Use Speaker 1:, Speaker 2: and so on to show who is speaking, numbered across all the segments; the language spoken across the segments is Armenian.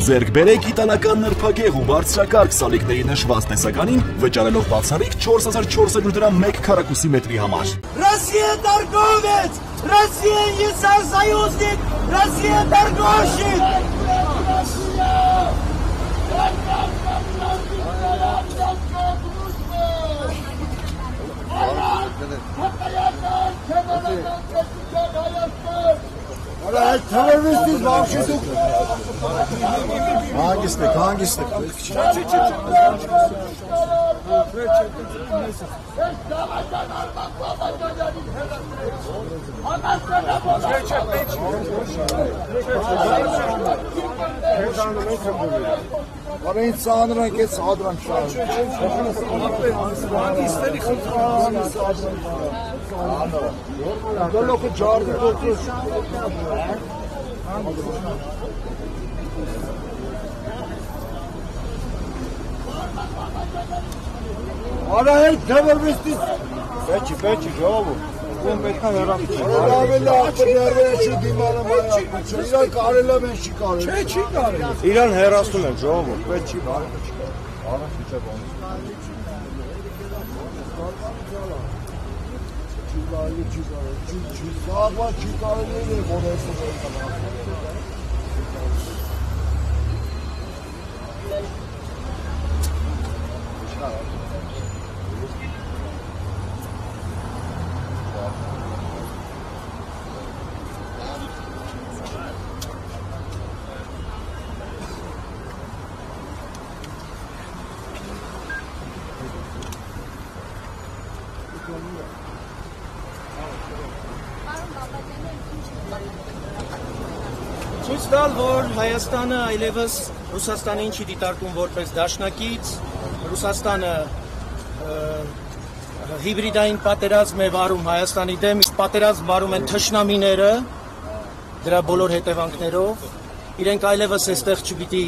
Speaker 1: Ձեռք բերեք իտալական նրբագեղ ու բարձրակարգ սալիկների նշված տեսականին, վճարելով բացառիկ 4400 դրամ 1 քառակուսի մետրի համար։
Speaker 2: Россия торговец! Россия не союзник! Россия торговщик! Teröristiz bağışladık. Hangisi? Arayın sağına geç sağdan aşağı. Look at Jordan. Arayın teröristiz. Peki cevabı.
Speaker 3: İran herasın ben cevabı.
Speaker 4: Ցույց տալ, որ Հայաստանը այլևս Ռուսաստանին չի դիտարկում որպես դաշնակից, Ռուսաստանը հիբրիդային պատերազմ է վարում Հայաստանի դեմ, իսկ պատերազմ վարում են թշնամիները դրա բոլոր հետևանքներով, իրենք այլևս այստեղ չպիտի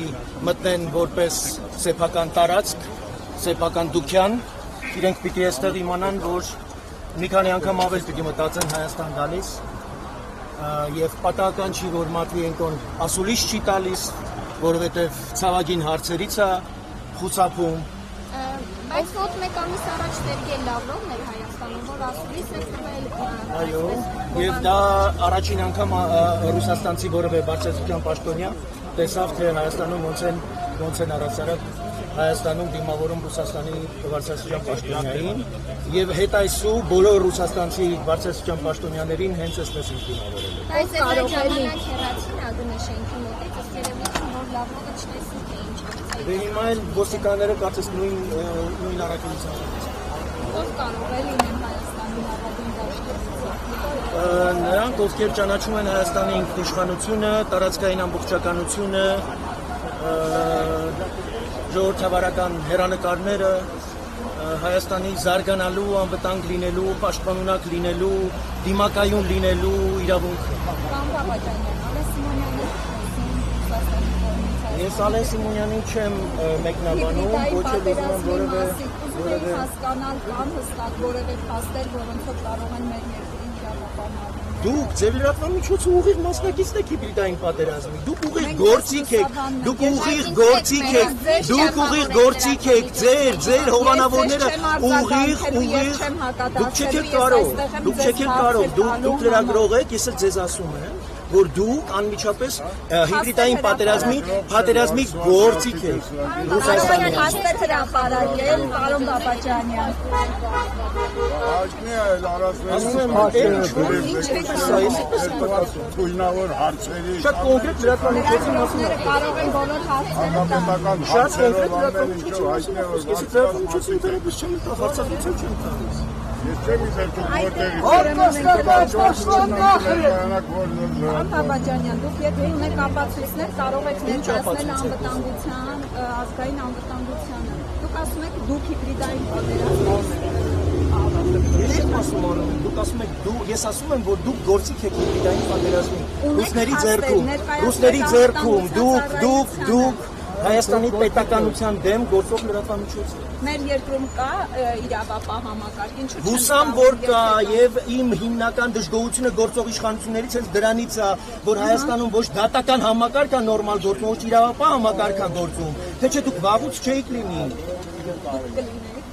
Speaker 4: մտնեն որպես սեփական տարածք, սեփական դուքյան, իրենք պիտի այստեղ իմանան, որ մի քանի անգամ ավել պիտի մտածեն Հայաստան գալիս, եւ պատահական չի, որ Մատվիենկոն ասուլիս չի տալիս, որովհետեւ ցավագին հարցերից է խուսափում։
Speaker 5: Բայց մոտ մեկ ամիս առաջ Սերգեյ Լավրովն էր Հայաստանում, որ ասուլիս է տվել։
Speaker 4: Այո, եւ դա առաջին անգամ ռուսաստանցի որևէ բարձրաստիճան պաշտոնյա տեսավ, թե Հայաստանում ոնց են առասարակ Հայաստանում դիմավորում Ռուսաստանի բարձրաստիճան պաշտոնյային եւ հետայսու բոլոր ռուսաստանցի բարձրաստիճան պաշտոնյաներին հենց այսպես են դիմավորել։
Speaker 5: Բայց կարող է լինել հերացին ագնե շենքի մոտից, ըստ երևույթին, որ Լավրովը չտեսնի թե ինչ է։
Speaker 4: Դե հիմա էլ ոստիկանները կարծես նույն առաքելության են։
Speaker 5: Ով կարող է լինել Հայաստանի հավատին դաշնակիցը։
Speaker 4: Նրանք, ովքեր ճանաչում են Հայաստանի ինքնիշխանությունը, տարածքային ամբողջականությունը, ժողովրդավարական հեռանկարները, Հայաստանի զարգանալու, անվտանգ լինելու, պաշտպանունակ լինելու, դիմակայուն լինելու իրավունքը։ Ես Ալեն Սիմոնյանին չեմ մեկնաբանում, ոչ էլ ուզում եմ որևէ
Speaker 5: հասկանալ կամ հստակ որևէ փաստեր, որոնցով կարող են մեր երկրին իրավաբանալ։
Speaker 4: Դուք ձեր լրատվամիջոցը ուղիղ մասնակիցն եք հիբրիդային պատերազմի, դուք ուղիղ գործիք եք, ձեր հովանավորները ուղիղ, դուք չեք կարող, դուք լրագրող եք, ես էլ ձեզ ասում եմ, որ դուք անմիջապես հիբրիդային պատերազմի գործիք եք։
Speaker 5: Ռուսաստանի հաստատ հրապարակել, պարոն Բաբաջանյան։
Speaker 3: Թույնավոր հարցերի
Speaker 4: շատ կոնկրետ լրատվամիջոցի մասին
Speaker 5: կարող են բոլոր հարցերը տալ։
Speaker 4: շատ կոնկրետ լրատվամիջոցի հարցադրություն չեմ տալիս։
Speaker 3: Ես չեմ իզել դուք որտեղից
Speaker 5: Պարոն Բաբաջանյան, դուք եթե ունեք ապացույցներ, կարող եք ներկայացնել անվտանգության, ազգային անվտանգությանը։ Դուք ասում եք դուք հիբրիդային պատերազմ
Speaker 4: Ես չեմ ասում անում, դուք ասում եք ես ասում եմ, որ դուք գործիք եք հիբրիդային պատերազմի։ Ռուսների ձեռքում, դուք Հայաստանի պետականության դեմ գործող լրատվամիջոցը։
Speaker 5: Մեր երկրում կա իրավապահ համակարգ, ինչու՞
Speaker 4: Հուսամ որ կա եւ իմ հիմնական դժգոհությունը գործող իշխանություններից էլ դրանից է, որ Հայաստանում ոչ դատական համակարգ է նորմալ գործում, ոչ իրավապահ համակարգ է գործում, թե չէ դուք վաղուց չէիք լինի։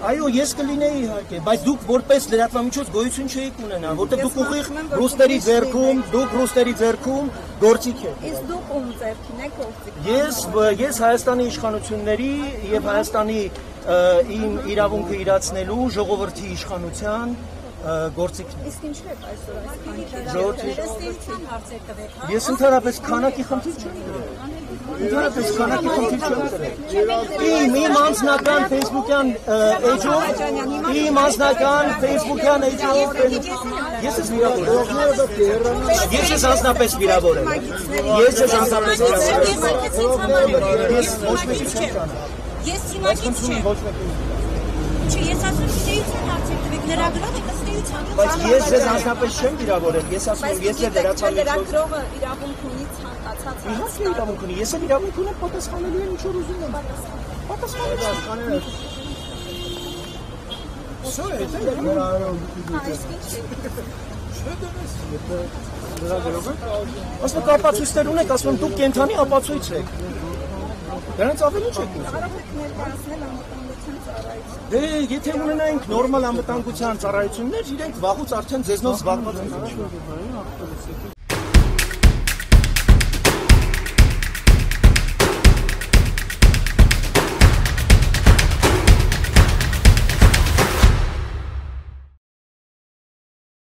Speaker 4: Այո, ես կլինեի իհարկե, բայց դուք որպես լրատվամիջոց գոյություն չէիք ունենա, որտեղ դուք ուղիղ ռուսների ձեռքում գործիք եք։
Speaker 5: Իսկ դուք ում ձեռքին եք գործիք։
Speaker 4: Ես Հայաստանի իշխանությունների եւ Հայաստանի իմ իրավունքը իրացնելու ժողովրդի իշխանության գործիքն։
Speaker 5: Իսկ ինչու եք այսօր այս
Speaker 4: Ես ընդհանրապես քանակի խնդիր չեմ դրել։ Իմ անձնական Facebook-յան էջով, ես ես անձնապես վիրավոր եմ։ Ես ոչ մեկի չեմ կանա։
Speaker 6: Ես թիմակից չեմ։ Չէ, ես ասում եմ դեյության հարցեր տվեք, լրագրող եք ըստ էության։
Speaker 4: Բայց ես ձեզ անձնապես չեմ վիրավորել, ես ասում եմ, ես էլ լրացուցիչ։
Speaker 5: Լրագրողը իրավունք ունի ցանկացած
Speaker 4: Իհարկե իրավունք ունի, ես էլ իրավունք ունեմ պատասխանելու եմ ինչ որ ուզում եմ։ Պատասխանել։ Ասում եք ապացույցներ ունեք, ասում եմ դուք կենթանի ապացույց եք։ Դրանց ավելի չեք ուզում։
Speaker 5: Կարող եք ներկայացնել անվտանգության ծառայություն։
Speaker 4: Դե եթե ունենայինք նորմալ անվտանգության ծառայություններ, իրենք վաղուց արդեն ձեզնով զբաղված են։